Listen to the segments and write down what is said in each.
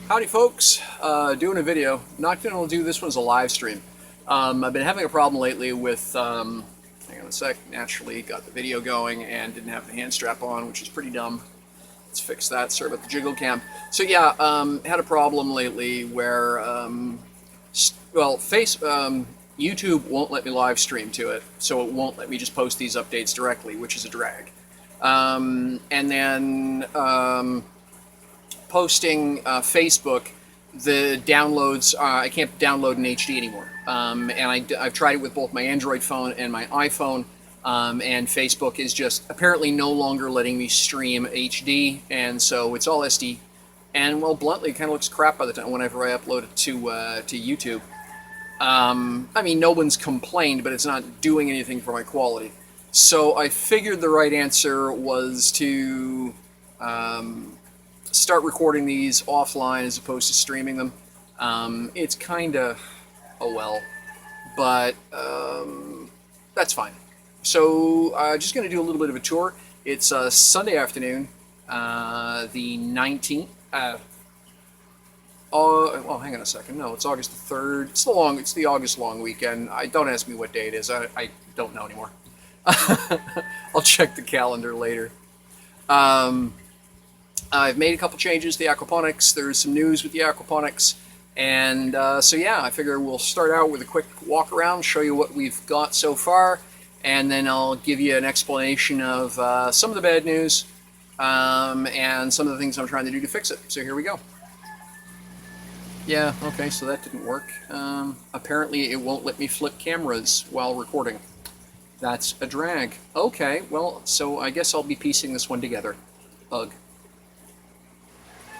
Howdy folks, doing a video. Not going to do this one as a live stream. I've been having a problem lately with, hang on a sec, naturally got the video going and didn't have the hand strap on, which is pretty dumb. Let's fix that, sorry about the jiggle cam. So yeah, had a problem lately where, YouTube won't let me live stream to it, so it won't let me just post these updates directly, which is a drag. And then, posting Facebook, the downloads, I can't download in HD anymore. And I've tried it with both my Android phone and my iPhone, and Facebook is just apparently no longer letting me stream HD, and so it's all SD. And well, bluntly, it kind of looks crap by the time whenever I upload it to YouTube. I mean, no one's complained, but it's not doing anything for my quality. So I figured the right answer was to start recording these offline as opposed to streaming them. It's kind of, oh well, but that's fine. So just going to do a little bit of a tour. It's Sunday afternoon, the 19th. Well, hang on a second. No, it's August the 3rd. It's the August long weekend. Don't ask me what day it is. I don't know anymore. I'll check the calendar later. I've made a couple changes to the aquaponics. There's some news with the aquaponics. And so yeah, I figure we'll start out with a quick walk around, show you what we've got so far, and then I'll give you an explanation of some of the bad news and some of the things I'm trying to do to fix it. So here we go. Yeah, okay, so that didn't work. Apparently it won't let me flip cameras while recording. That's a drag. Okay, well, so I guess I'll be piecing this one together. Ugh.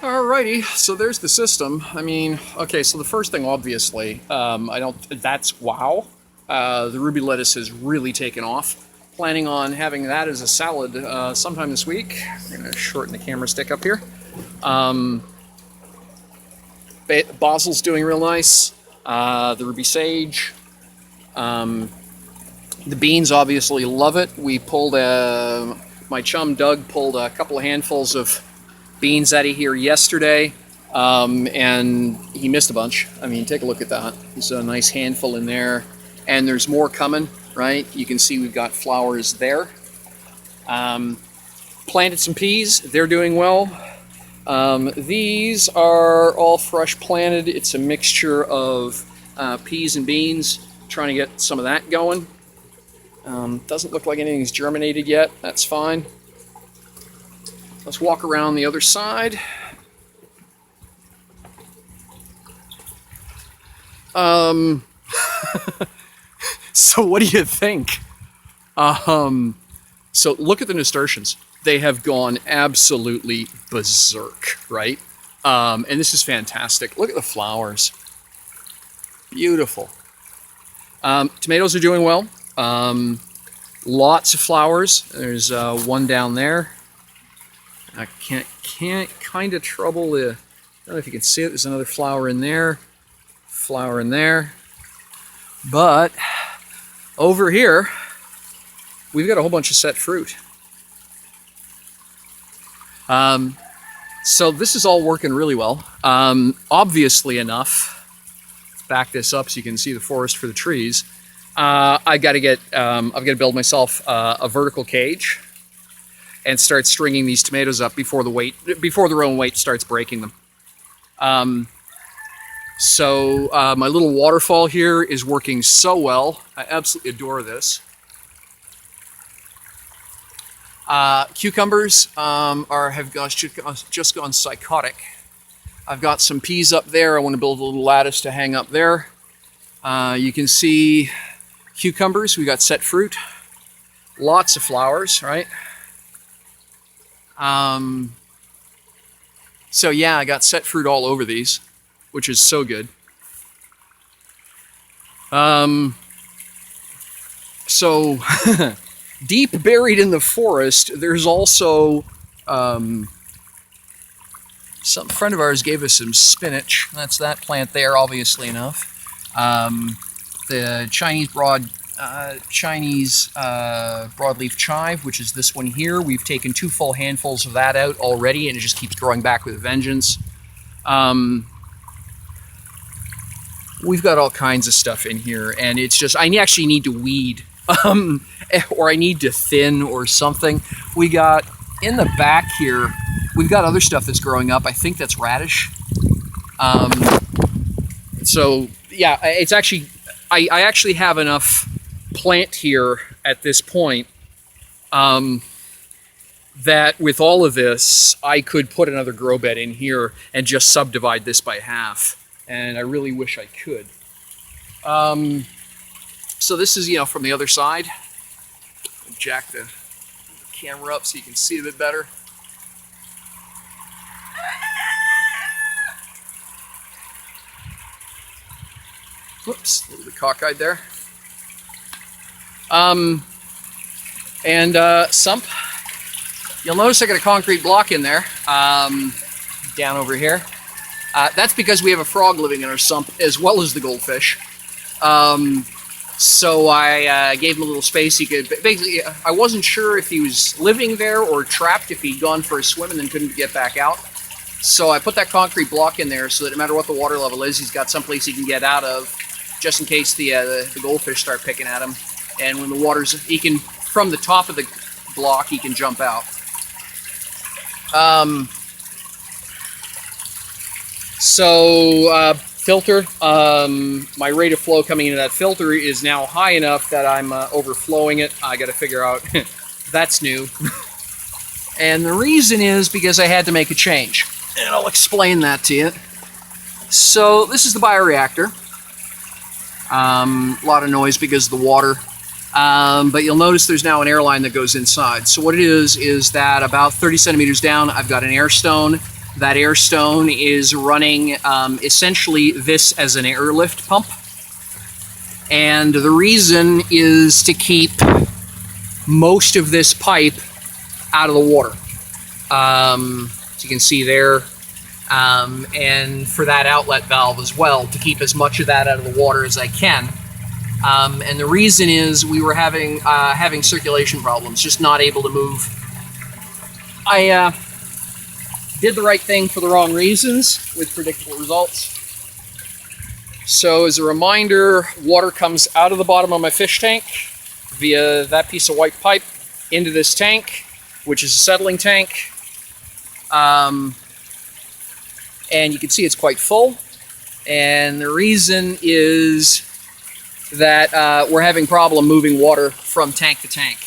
Alrighty, so there's the system. I mean, okay, so the first thing, obviously, that's wow. The ruby lettuce has really taken off. Planning on having that as a salad sometime this week. I'm going to shorten the camera stick up here. Basil's doing real nice. The ruby sage. The beans obviously love it. We pulled, my chum Doug pulled a couple of handfuls of beans out of here yesterday, and he missed a bunch. I mean, take a look at that. There's a nice handful in there, and there's more coming, right? You can see we've got flowers there. Planted some peas. They're doing well. These are all fresh planted. It's a mixture of peas and beans, trying to get some of that going. Doesn't look like anything's germinated yet. That's fine. Let's walk around the other side. So what do you think? So look at the nasturtiums. They have gone absolutely berserk, right? And this is fantastic. Look at the flowers. Beautiful. Tomatoes are doing well. Lots of flowers. There's one down there. I can't kind of trouble the, I don't know if you can see it, there's another flower in there, but over here, we've got a whole bunch of set fruit. So this is all working really well. Obviously enough, let's back this up so you can see the forest for the trees. I've got to build myself a vertical cage and start stringing these tomatoes up before their own weight starts breaking them. My little waterfall here is working so well. I absolutely adore this. Cucumbers have just gone psychotic. I've got some peas up there. I want to build a little lattice to hang up there. You can see cucumbers. We got set fruit. Lots of flowers, right? So yeah, I got set fruit all over these, which is so good. So deep buried in the forest, there's also some friend of ours gave us some spinach. That's that plant there, obviously enough. The Chinese broadleaf chive, which is this one here. We've taken 2 full handfuls of that out already, and it just keeps growing back with a vengeance. We've got all kinds of stuff in here, and it's just, I actually need to weed, or I need to thin or something. We got, in the back here, we've got other stuff that's growing up. I think that's radish. So, yeah, it's actually, I actually have enough plant here at this point that with all of this, I could put another grow bed in here and just subdivide this by half. And I really wish I could. So this is, from the other side. I'll jack the camera up so you can see a bit better. Whoops, a little bit cockeyed there. Sump. You'll notice I got a concrete block in there, down over here. That's because we have a frog living in our sump as well as the goldfish. So I gave him a little space. He could, basically, I wasn't sure if he was living there or trapped if he'd gone for a swim and then couldn't get back out. So I put that concrete block in there so that no matter what the water level is, he's got someplace he can get out of, just in case the goldfish start picking at him. And when the water's, he can, from the top of the block, he can jump out. Filter, my rate of flow coming into that filter is now high enough that I'm overflowing it. I got to figure out, that's new. And the reason is because I had to make a change. And I'll explain that to you. So this is the bioreactor. A lot of noise because of the water. But you'll notice there's now an air line that goes inside. So what it is that about 30 centimeters down, I've got an air stone. That air stone is running essentially this as an airlift pump. And the reason is to keep most of this pipe out of the water. As you can see there. And for that outlet valve as well, to keep as much of that out of the water as I can. And the reason is we were having circulation problems, just not able to move. I did the right thing for the wrong reasons with predictable results. So as a reminder, water comes out of the bottom of my fish tank via that piece of white pipe into this tank, which is a settling tank. And you can see it's quite full. And the reason is that we're having problem moving water from tank to tank.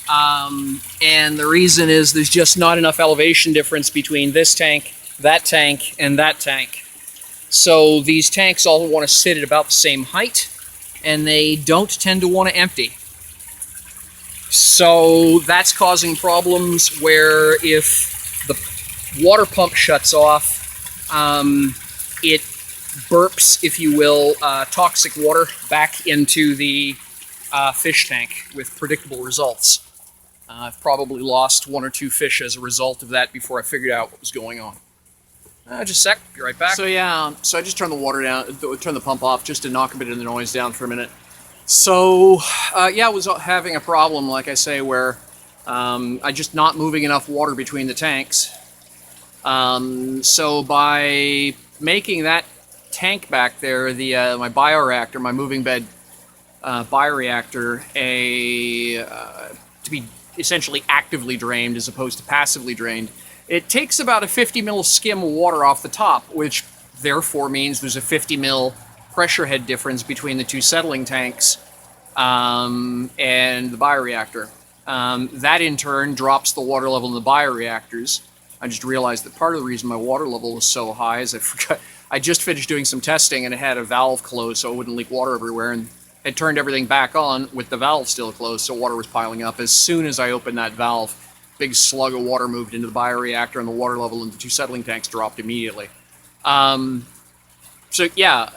And the reason is there's just not enough elevation difference between this tank, and that tank. So these tanks all want to sit at about the same height, and they don't tend to want to empty. So that's causing problems where if the water pump shuts off, it burps, if you will, toxic water back into the fish tank with predictable results. I've probably lost 1 or 2 fish as a result of that before I figured out what was going on. Just a sec, be right back. So yeah, so I just turned the water down, turned the pump off just to knock a bit of the noise down for a minute. So yeah, I was having a problem, like I say, where I just not moving enough water between the tanks. So by making that tank back there, my bioreactor, my moving bed bioreactor, to be essentially actively drained as opposed to passively drained, it takes about a 50 mil skim of water off the top, which therefore means there's a 50 mil pressure head difference between the 2 settling tanks and the bioreactor. That in turn drops the water level in the bioreactors. I just realized that part of the reason my water level was so high is I just finished doing some testing and it had a valve closed so it wouldn't leak water everywhere, and had turned everything back on with the valve still closed, so water was piling up. As soon as I opened that valve, big slug of water moved into the bioreactor and the water level in the 2 settling tanks dropped immediately. So yeah,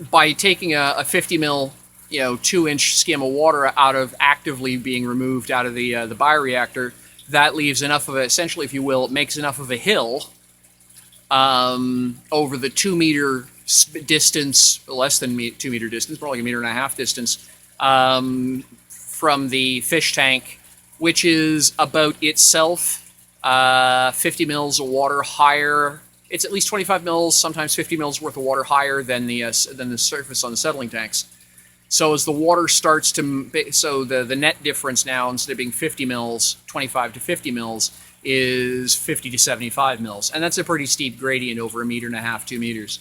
by taking a 50 mil, 2-inch skim of water out of actively being removed out of the bioreactor, that leaves enough of a, essentially, if you will, it makes enough of a hill over the 2 meter distance, less than 2 meter distance, probably 1.5 meter distance from the fish tank, which is about itself 50 mils of water higher it's at least 25 mils, sometimes 50 mils worth of water higher than the surface on the settling tanks. So as the water starts to, so the net difference now, instead of being 50 mils, 25 to 50 mils, is 50 to 75 mils. And that's a pretty steep gradient over 1.5 meters, 2 meters.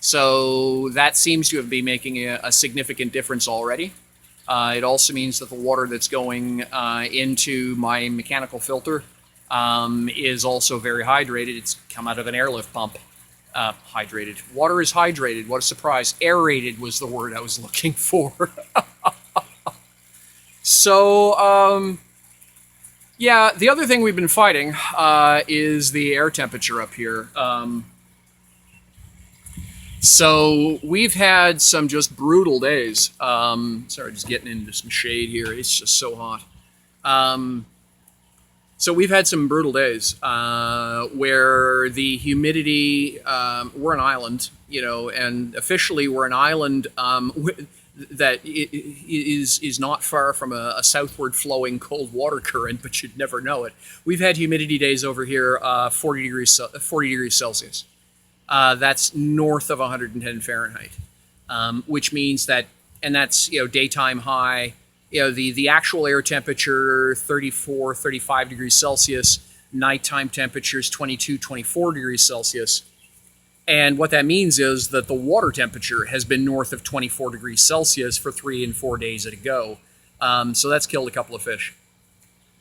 So that seems to have been making a significant difference already. It also means that the water that's going into my mechanical filter is also very hydrated. It's come out of an airlift pump. Hydrated. Water is hydrated. What a surprise. Aerated was the word I was looking for. So, yeah, the other thing we've been fighting is the air temperature up here. So we've had some just brutal days. Sorry, just getting into some shade here. It's just so hot. So we've had some brutal days where the humidity, we're an island, you know, and officially we're an island that is not far from a southward flowing cold water current, but you'd never know it. We've had humidity days over here, 40 degrees Celsius. That's north of 110 Fahrenheit, which means that, and that's, you know, daytime high. You know, the actual air temperature, 34, 35 degrees Celsius, nighttime temperatures, 22, 24 degrees Celsius. And what that means is that the water temperature has been north of 24 degrees Celsius for 3 and 4 days at a go. So that's killed a couple of fish.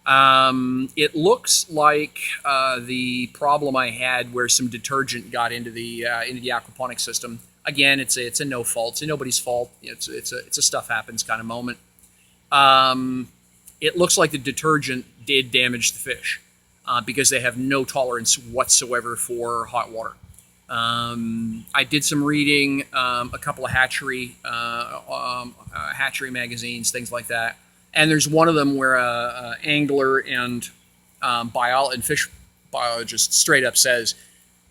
It looks like the problem I had where some detergent got into the aquaponics system. Again, it's a no fault. It's nobody's fault. It's a stuff happens kind of moment. It looks like the detergent did damage the fish because they have no tolerance whatsoever for hot water. I did some reading, a couple of hatchery magazines, things like that. And there's one of them where a angler and fish biologist straight up says,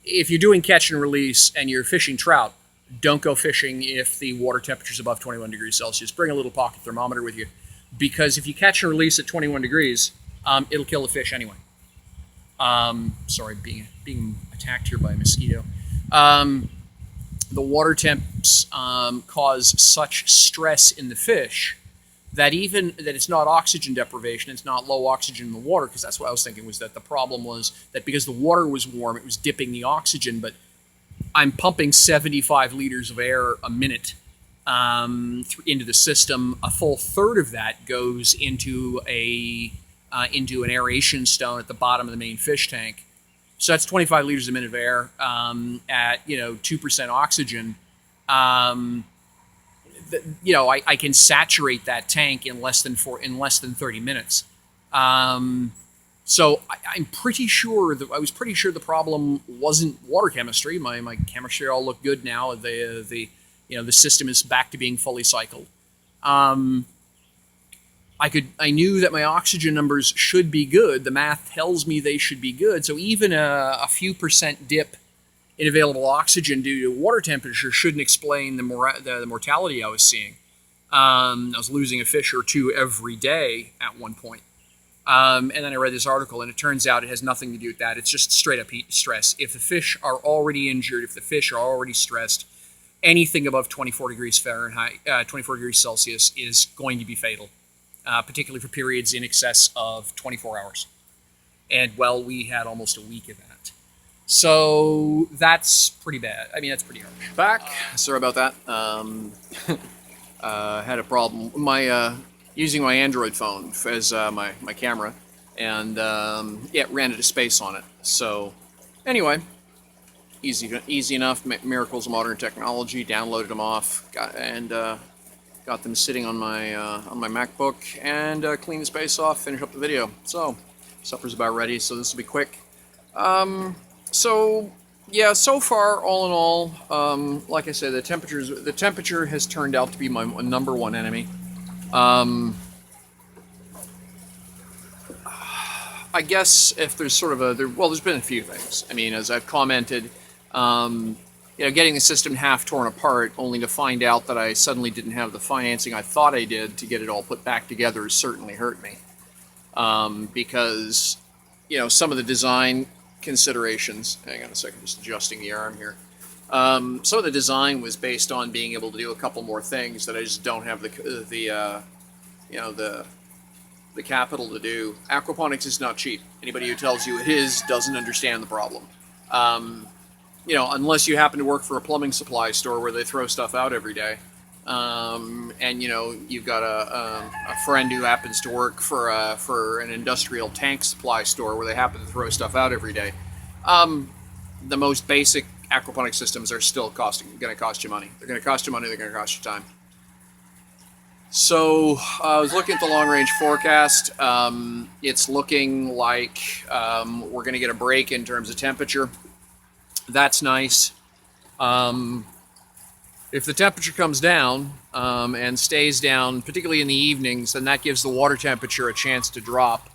if you're doing catch and release and you're fishing trout, don't go fishing if the water temperature is above 21 degrees Celsius. Bring a little pocket thermometer with you. Because if you catch and release at 21 degrees, it'll kill the fish anyway. Sorry, being attacked here by a mosquito. The water temps cause such stress in the fish that it's not oxygen deprivation, it's not low oxygen in the water, because that's what I was thinking, was that the problem was that because the water was warm, it was dipping the oxygen, but I'm pumping 75 liters of air a minute into the system. A full third of that goes into an aeration stone at the bottom of the main fish tank. So that's 25 liters a minute of air at 2% oxygen. I can saturate that tank in less than 30 minutes. So I'm pretty sure I was pretty sure the problem wasn't water chemistry. My chemistry all looked good now. The system is back to being fully cycled. I knew that my oxygen numbers should be good. The math tells me they should be good. So even a few percent dip in available oxygen due to water temperature shouldn't explain the mortality I was seeing. I was losing a fish or two every day at one point. And then I read this article, and it turns out it has nothing to do with that. It's just straight up heat stress. If the fish are already injured, if the fish are already stressed, anything above 24 degrees Fahrenheit, 24 degrees Celsius is going to be fatal, particularly for periods in excess of 24 hours. And, well, we had almost a week of that. So that's pretty bad. I mean, that's pretty harsh. Back. Sorry about that. Had a problem. Using my Android phone as my camera, and it ran out of space on it. So anyway, easy enough. Miracles of modern technology. Downloaded them off, got them sitting on my MacBook, and cleaned the space off. Finished up the video. So supper's about ready. So this will be quick. So yeah, so far, all in all, like I said, the temperature has turned out to be my number one enemy. I guess if there's sort of there's been a few things. I mean, as I've commented, getting the system half torn apart, only to find out that I suddenly didn't have the financing I thought I did to get it all put back together, has certainly hurt me. Because, some of the design considerations. Hang on a second, just adjusting the arm here. Some of the design was based on being able to do a couple more things that I just don't have the capital to do. Aquaponics is not cheap. Anybody who tells you it is doesn't understand the problem. Unless you happen to work for a plumbing supply store where they throw stuff out every day, and you've got a friend who happens to work for an industrial tank supply store where they happen to throw stuff out every day. The most basic aquaponics systems are still going to cost you money. They're going to cost you money. They're going to cost you time. So I was looking at the long-range forecast. It's looking like we're going to get a break in terms of temperature. That's nice. If the temperature comes down and stays down, particularly in the evenings, then that gives the water temperature a chance to drop.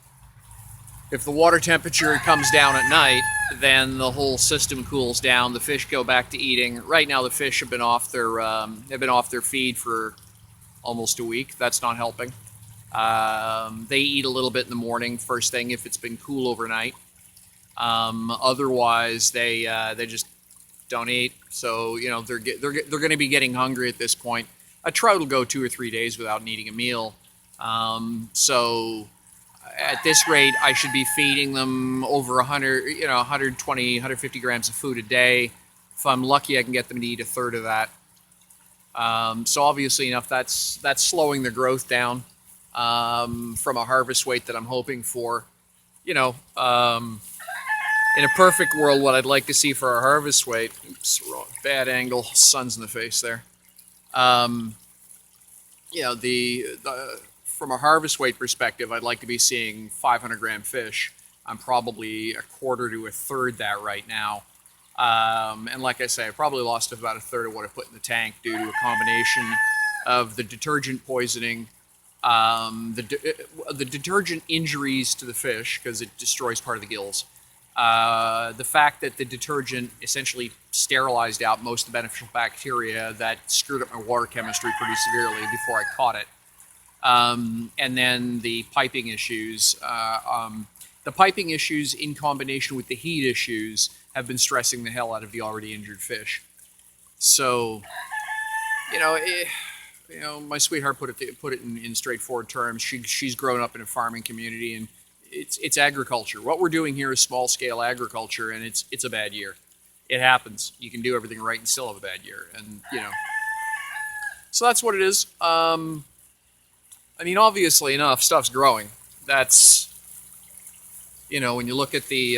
If the water temperature comes down at night, then the whole system cools down. The fish go back to eating. Right now, the fish have been off their feed for almost a week. That's not helping. They eat a little bit in the morning, first thing, if it's been cool overnight. Otherwise, they just don't eat. So they're going to be getting hungry at this point. A trout will go 2 or 3 days without needing a meal. So at this rate, I should be feeding them over 120, 150 grams of food a day. If I'm lucky, I can get them to eat a third of that. So obviously enough, that's slowing their growth down from a harvest weight that I'm hoping for. In a perfect world, what I'd like to see for our harvest weight, oops, wrong, bad angle, sun's in the face there. From a harvest weight perspective, I'd like to be seeing 500-gram fish. I'm probably a quarter to a third that right now. And like I say, I probably lost about a third of what I put in the tank due to a combination of the detergent poisoning, the detergent injuries to the fish because it destroys part of the gills. The fact that the detergent essentially sterilized out most of the beneficial bacteria that screwed up my water chemistry pretty severely before I caught it. And then the piping issues. The piping issues in combination with the heat issues have been stressing the hell out of the already injured fish. So, my sweetheart put it in straightforward terms. She's grown up in a farming community, and it's agriculture. What we're doing here is small scale agriculture, and it's a bad year. It happens. You can do everything right and still have a bad year, and so that's what it is. Obviously enough, stuff's growing. That's when you look at the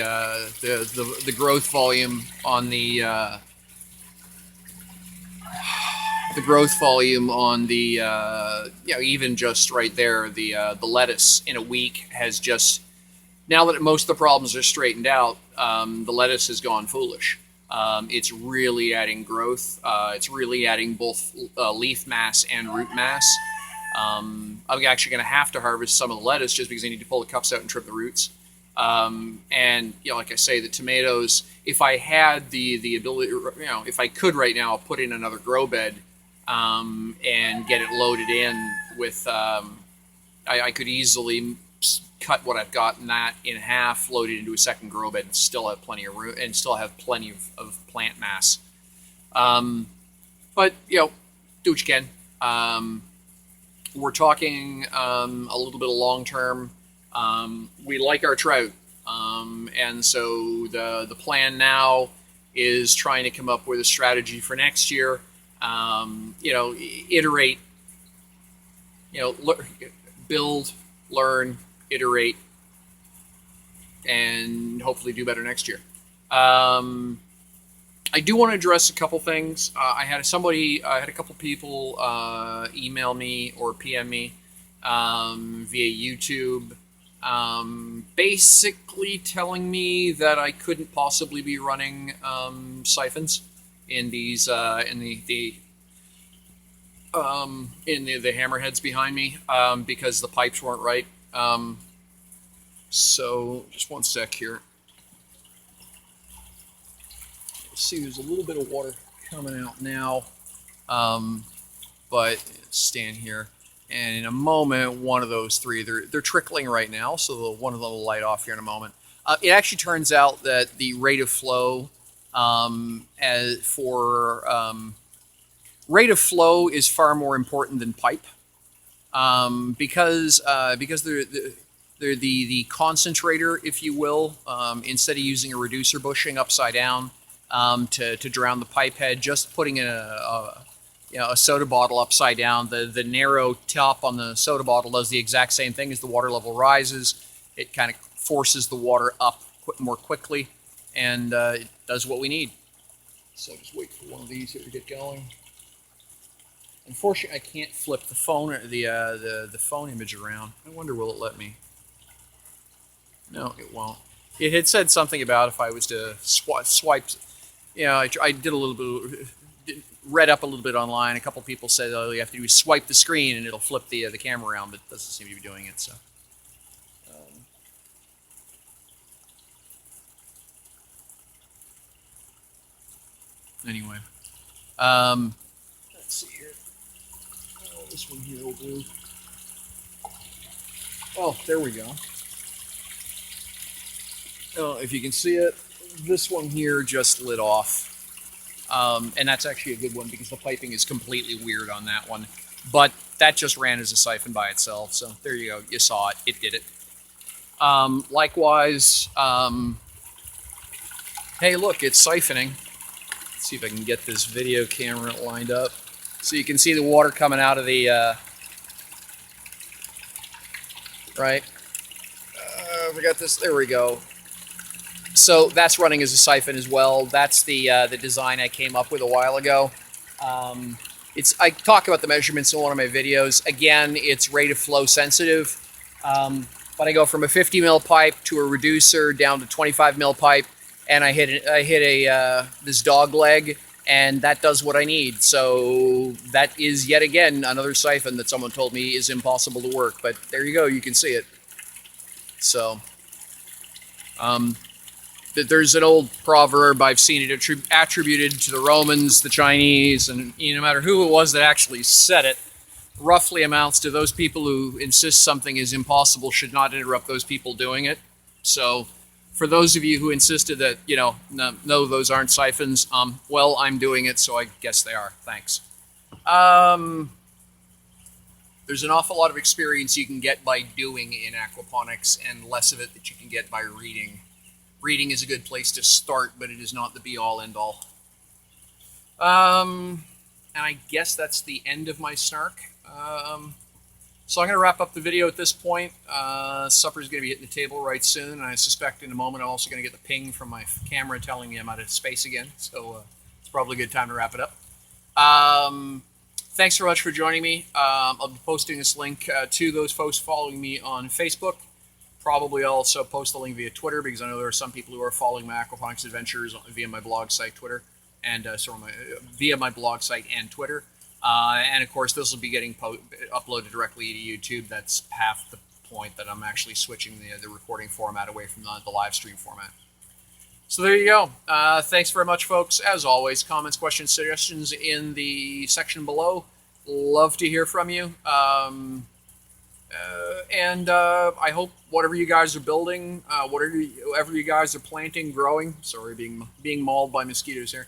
growth volume on the even just right there, the lettuce in a week has just, now that most of the problems are straightened out, the lettuce has gone foolish. It's really adding growth. It's really adding both leaf mass and root mass. I'm actually going to have to harvest some of the lettuce just because I need to pull the cups out and trim the roots. And like I say, the tomatoes, if I had the ability, if I could right now, I'll put in another grow bed and get it loaded in with, I could easily cut what I've got in half, load it into a second grow bed, and still have plenty of room and still have plenty of plant mass. But do what you can. We're talking a little bit of long term. We like our trout, and so the plan now is trying to come up with a strategy for next year. Iterate. Build, learn, iterate, and hopefully do better next year. I do want to address a couple things. I had a couple people email me or PM me via YouTube, basically telling me that I couldn't possibly be running siphons in these in the hammerheads behind me because the pipes weren't right. So just one sec here. See, there's a little bit of water coming out now, but stand here, and in a moment, one of those three, they're trickling right now, so one of them will light off here in a moment. It actually turns out that the rate of flow rate of flow is far more important than pipe, because they're the concentrator, if you will. Instead of using a reducer bushing upside down to drown the pipe head, just putting in a soda bottle upside down, the narrow top on the soda bottle does the exact same thing. As the water level rises, it kind of forces the water up more quickly, and it does what we need. So just wait for one of these here to get going. Unfortunately, I can't flip the phone the phone image around. I wonder, will it let me? No, it won't. It had said something about if I was to swipe. You know, I did a little bit, read up a little bit online. A couple people said, oh, you have to do is swipe the screen and it'll flip the camera around, but it doesn't seem to be doing it. So. Anyway, let's see here. Oh, this one here will do. Oh, there we go. Oh, if you can see it, this one here just lit off. And that's actually a good one because the piping is completely weird on that one. But that just ran as a siphon by itself. So there you go. You saw it. It did it. Likewise, hey, look, it's siphoning. Let's see if I can get this video camera lined up. So you can see the water coming out of the, right? We got this. There we go. So that's running as a siphon as well. That's the design I came up with a while ago. I talk about the measurements in one of my videos. Again, it's rate of flow sensitive. But I go from a 50 mil pipe to a reducer down to 25 mil pipe, and I hit this dog leg, and that does what I need. So that is yet again another siphon that someone told me is impossible to work. But there you go. You can see it. So. There's an old proverb, I've seen it attributed to the Romans, the Chinese, and no matter who it was that actually said it, roughly amounts to those people who insist something is impossible should not interrupt those people doing it. So for those of you who insisted that, no, those aren't siphons, well, I'm doing it, so I guess they are. Thanks. There's an awful lot of experience you can get by doing in aquaponics, and less of it that you can get by reading. Reading is a good place to start, but it is not the be-all, end-all. And I guess that's the end of my snark. So I'm going to wrap up the video at this point. Supper's going to be hitting the table right soon, and I suspect in a moment I'm also going to get the ping from my camera telling me I'm out of space again. So it's probably a good time to wrap it up. Thanks so much for joining me. I'll be posting this link to those folks following me on Facebook. Probably also post the link via Twitter, because I know there are some people who are following my aquaponics adventures via my blog site, Twitter, and via my blog site and Twitter. And of course, this will be getting uploaded directly to YouTube. That's half the point that I'm actually switching the recording format away from the live stream format. So there you go. Thanks very much, folks. As always, comments, questions, suggestions in the section below. Love to hear from you. And I hope whatever you guys are building, whatever you guys are planting, growing, sorry, being mauled by mosquitoes here,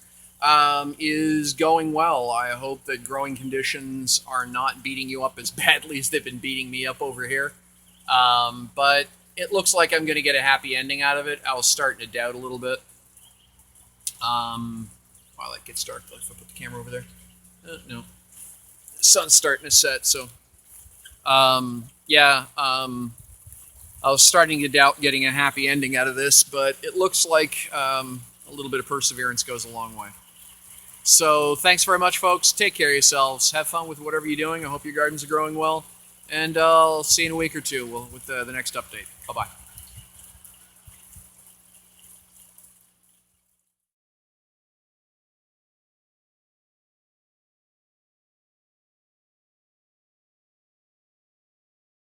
is going well. I hope that growing conditions are not beating you up as badly as they've been beating me up over here. But it looks like I'm going to get a happy ending out of it. I was starting to doubt a little bit. While that gets dark, if I put the camera over there. No. The sun's starting to set, so... I was starting to doubt getting a happy ending out of this, but it looks like a little bit of perseverance goes a long way. So thanks very much, folks. Take care of yourselves. Have fun with whatever you're doing. I hope your gardens are growing well. And I'll see you in a week or two with the next update. Bye-bye.